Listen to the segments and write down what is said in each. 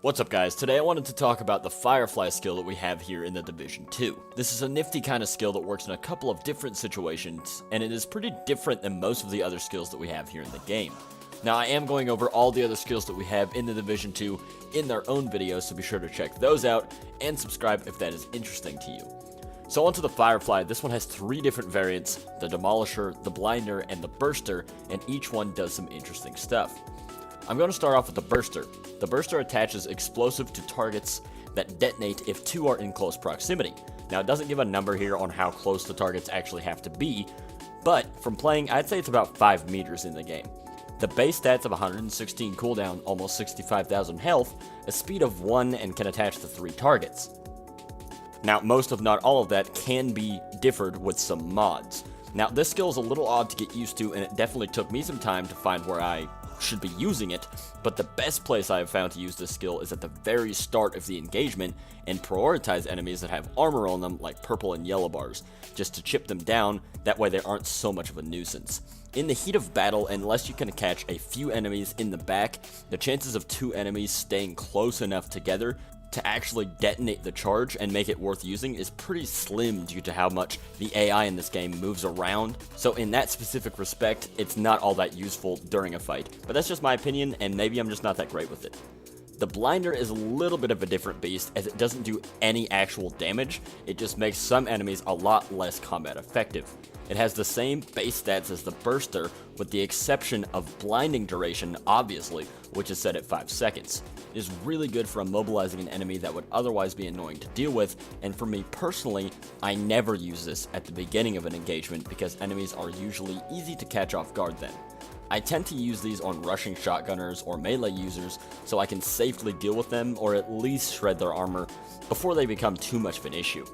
What's up guys, today I wanted to talk about the Firefly skill that we have here in the Division 2. This is a nifty kind of skill that works in a couple of different situations, and it is pretty different than most of the other skills that we have here in the game. Now I am going over all the other skills that we have in the Division 2 in their own videos, so be sure to check those out, and subscribe if that is interesting to you. So onto the Firefly. This one has 3 different variants: the Demolisher, the Blinder, and the Burster, and each one does some interesting stuff. I'm going to start off with the Burster. The Burster attaches explosive to targets that detonate if 2 are in close proximity. Now it doesn't give a number here on how close the targets actually have to be, but from playing, I'd say it's about 5 meters in the game. The base stats of 116 cooldown, almost 65,000 health, a speed of 1, and can attach to 3 targets. Now most, if not all of that, can be differed with some mods. Now this skill is a little odd to get used to, and it definitely took me some time to find where I should be using it, but the best place I have found to use this skill is at the very start of the engagement and prioritize enemies that have armor on them, like purple and yellow bars, just to chip them down. That way they aren't so much of a nuisance. In the heat of battle, unless you can catch a few enemies in the back, the chances of 2 enemies staying close enough together to actually detonate the charge and make it worth using is pretty slim due to how much the AI in this game moves around. So in that specific respect, it's not all that useful during a fight. But that's just my opinion, and maybe I'm just not that great with it. The Blinder is a little bit of a different beast, as it doesn't do any actual damage. It just makes some enemies a lot less combat effective. It has the same base stats as the Burster, with the exception of blinding duration, obviously, which is set at 5 seconds. It is really good for immobilizing an enemy that would otherwise be annoying to deal with, and for me personally, I never use this at the beginning of an engagement because enemies are usually easy to catch off guard then. I tend to use these on rushing shotgunners or melee users so I can safely deal with them, or at least shred their armor before they become too much of an issue.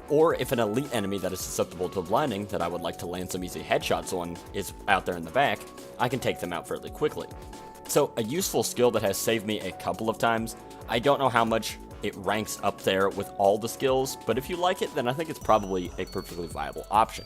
Or if an elite enemy that is susceptible to blinding that I would like to land some easy headshots on is out there in the back, I can take them out fairly quickly. So a useful skill that has saved me a couple of times. I don't know how much it ranks up there with all the skills, but if you like it, then I think it's probably a perfectly viable option.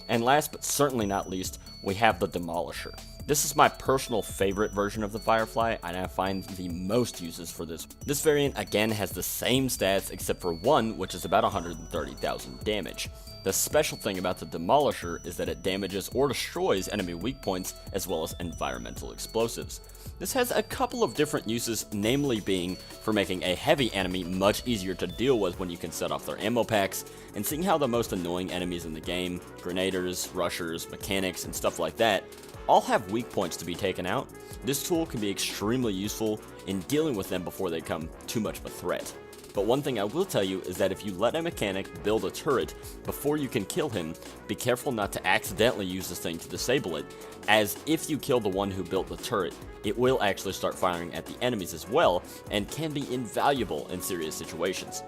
And last but certainly not least, we have the Demolisher. This is my personal favorite version of the Firefly, and I find the most uses for this. This variant again has the same stats except for one, which is about 130,000 damage. The special thing about the Demolisher is that it damages or destroys enemy weak points as well as environmental explosives. This has a couple of different uses, namely being for making a heavy enemy much easier to deal with when you can set off their ammo packs, and seeing how the most annoying enemies in the game, grenaders, rushers, mechanics, and stuff like that, all have weak points to be taken out. This tool can be extremely useful in dealing with them before they become too much of a threat. But one thing I will tell you is that if you let a mechanic build a turret before you can kill him, be careful not to accidentally use this thing to disable it, as if you kill the one who built the turret, it will actually start firing at the enemies as well, and can be invaluable in serious situations.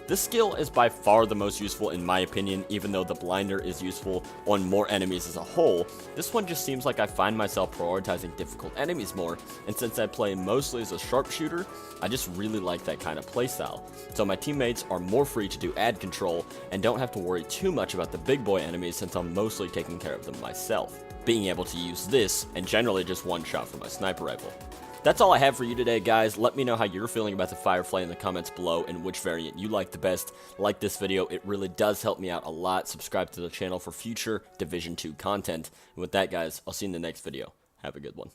This skill is by far the most useful in my opinion, even though the Blinder is useful on more enemies as a whole. This one just seems like I find myself prioritizing difficult enemies more, and since I play mostly as a sharpshooter, I just really like that kind of playstyle. So my teammates are more free to do ad control, and don't have to worry too much about the big boy enemies since I'm mostly taking care of them myself, being able to use this, and generally just one shot from my sniper rifle. That's all I have for you today, guys. Let me know how you're feeling about the Firefly in the comments below and which variant you like the best. Like this video, it really does help me out a lot. Subscribe to the channel for future Division 2 content. And with that, guys, I'll see you in the next video. Have a good one.